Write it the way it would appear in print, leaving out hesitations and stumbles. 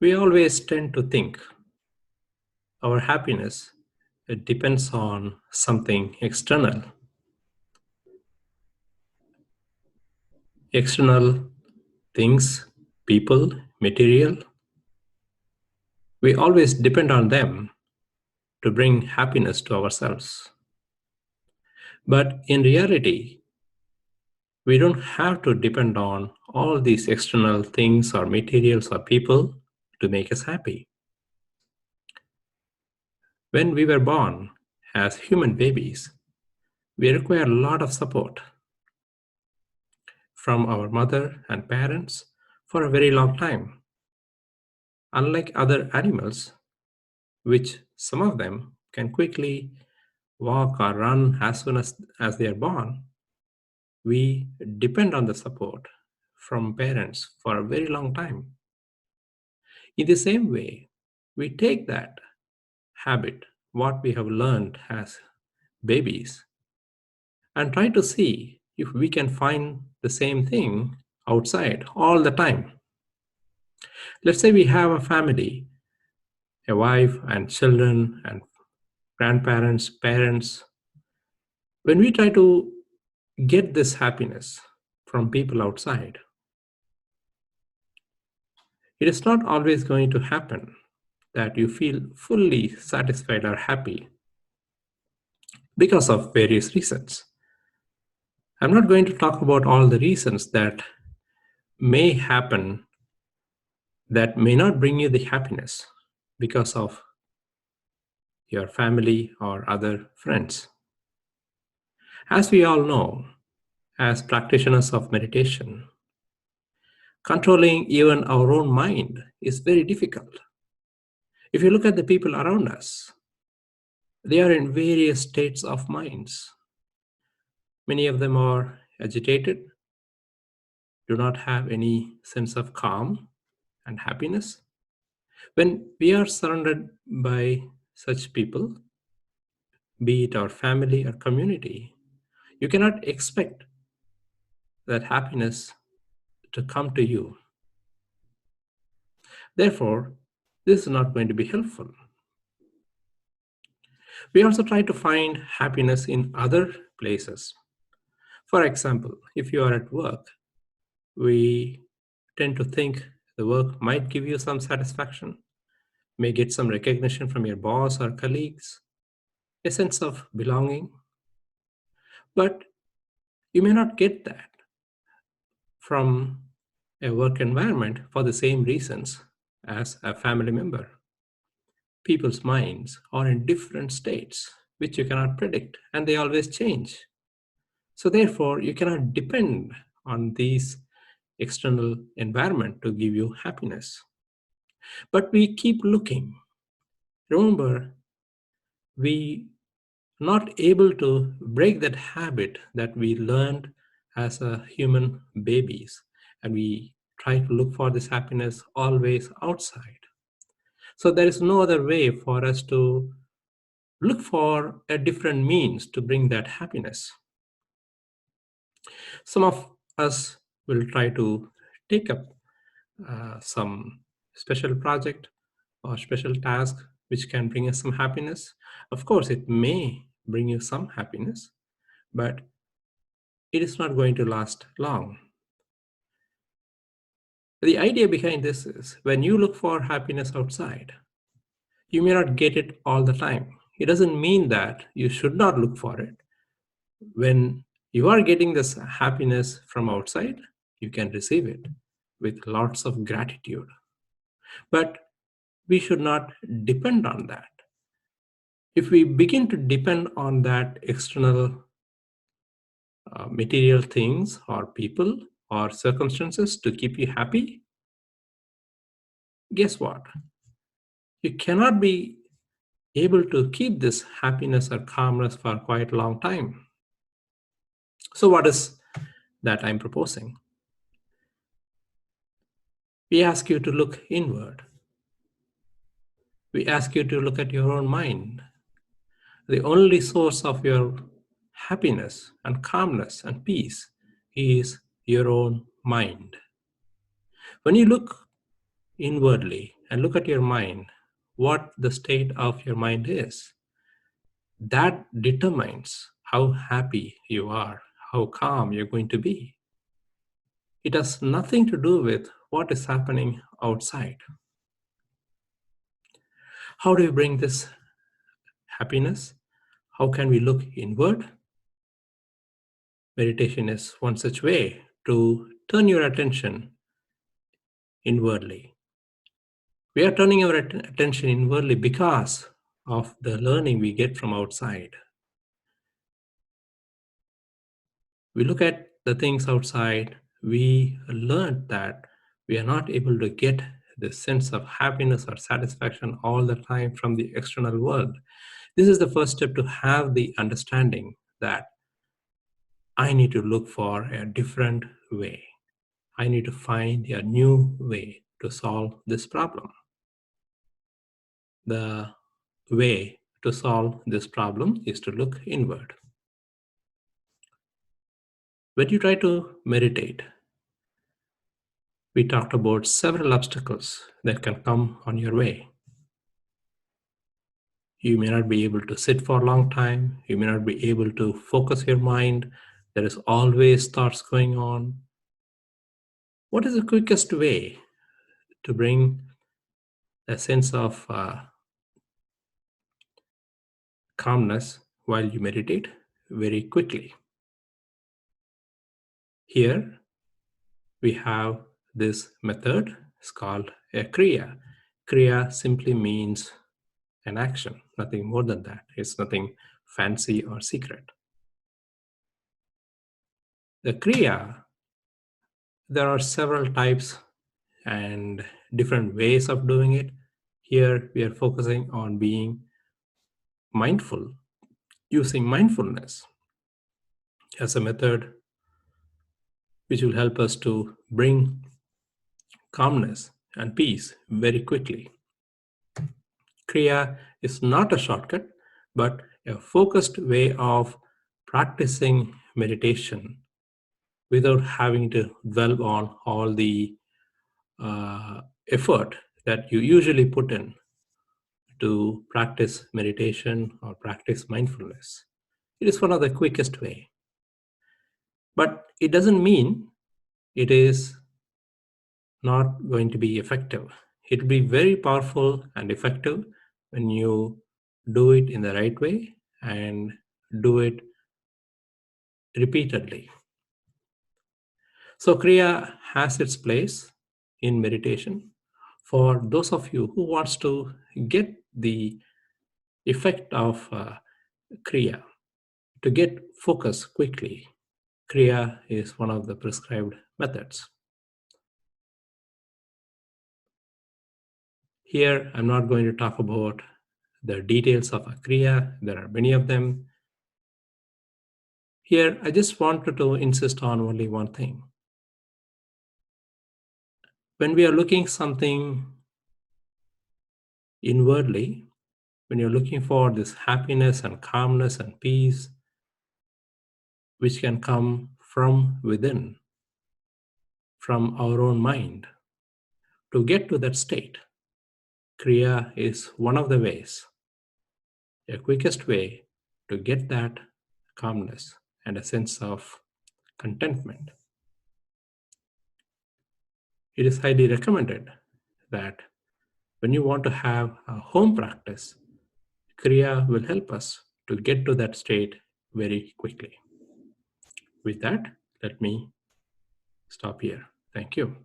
We always tend to think our happiness it depends on something external. External things, people, material. We always depend on them to bring happiness to ourselves. But in reality, we don't have to depend on all these external things or materials or people to make us happy. When we were born as human babies, we require a lot of support from our mother and parents for a very long time. Unlike other animals, which some of them can quickly walk or run as soon as they are born, we depend on the support from parents for a very long time. In the same way, we take that habit, what we have learned as babies, and try to see if we can find the same thing outside all the time. Let's say we have a family, a wife and children and grandparents, parents. When we try to get this happiness from people outside, it is not always going to happen that you feel fully satisfied or happy because of various reasons. I'm not going to talk about all the reasons that may happen that may not bring you the happiness because of your family or other friends. As we all know, as practitioners of meditation, controlling even our own mind is very difficult. If you look at the people around us, they are in various states of minds. Many of them are agitated, do not have any sense of calm and happiness. When we are surrounded by such people, be it our family or community, you cannot expect that happiness to come to you. Therefore, this is not going to be helpful. We also try to find happiness in other places. For example, if you are at work, we tend to think the work might give you some satisfaction, may get some recognition from your boss or colleagues, a sense of belonging. But you may not get that from a work environment for the same reasons as a family member. People's minds are in different states, which you cannot predict, and they always change. So therefore, you cannot depend on these external environment to give you happiness. But we keep looking. Remember, we not able to break that habit that we learned as a human babies, and we try to look for this happiness always outside. So there is no other way for us to look for a different means to bring that happiness. Some of us will try to take up some special project or special task which can bring us some happiness. Of course, it may bring you some happiness, but it is not going to last long. The idea behind this is when you look for happiness outside, you may not get it all the time. It doesn't mean that you should not look for it. When you are getting this happiness from outside, you can receive it with lots of gratitude. But we should not depend on that. If we begin to depend on that external material things or people or circumstances to keep you happy, guess what? You cannot be able to keep this happiness or calmness for quite a long time. So what is that I'm proposing? We ask you to look inward. We ask you to look at your own mind. The only source of your happiness and calmness and peace is your own mind. When you look inwardly, and look at your mind, what the state of your mind is. That determines how happy you are, how calm you're going to be. It has nothing to do with what is happening outside. How do we bring this happiness? How can we look inward? Meditation is one such way to turn your attention inwardly. We are turning our attention inwardly because of the learning we get from outside. We look at the things outside, we learn that we are not able to get the sense of happiness or satisfaction all the time from the external world. This is the first step to have the understanding that I need to look for a different way. I need to find a new way to solve this problem. The way to solve this problem is to look inward. When you try to meditate, we talked about several obstacles that can come on your way. You may not be able to sit for a long time. You may not be able to focus your mind. There is always thoughts going on. What is the quickest way to bring a sense of calmness while you meditate very quickly? Here we have this method. It's called a Kriya. Kriya simply means an action, nothing more than that. It's nothing fancy or secret. The Kriya, there are several types and different ways of doing it. Here we are focusing on being mindful, using mindfulness as a method which will help us to bring calmness and peace very quickly. Kriya is not a shortcut, but a focused way of practicing meditation without having to dwell on all the effort that you usually put in to practice meditation or practice mindfulness. It is one of the quickest way. But it doesn't mean it is not going to be effective. It will be very powerful and effective when you do it in the right way and do it repeatedly. So Kriya has its place in meditation. For those of you who wants to get the effect of Kriya, to get focus quickly, Kriya is one of the prescribed methods. Here, I'm not going to talk about the details of a Kriya. There are many of them. Here, I just wanted to insist on only one thing. When we are looking something inwardly, when you're looking for this happiness and calmness and peace, which can come from within, from our own mind, to get to that state, Kriya is one of the ways, the quickest way to get that calmness and a sense of contentment. It is highly recommended that when you want to have a home practice, Kriya will help us to get to that state very quickly. With that, let me stop here. Thank you.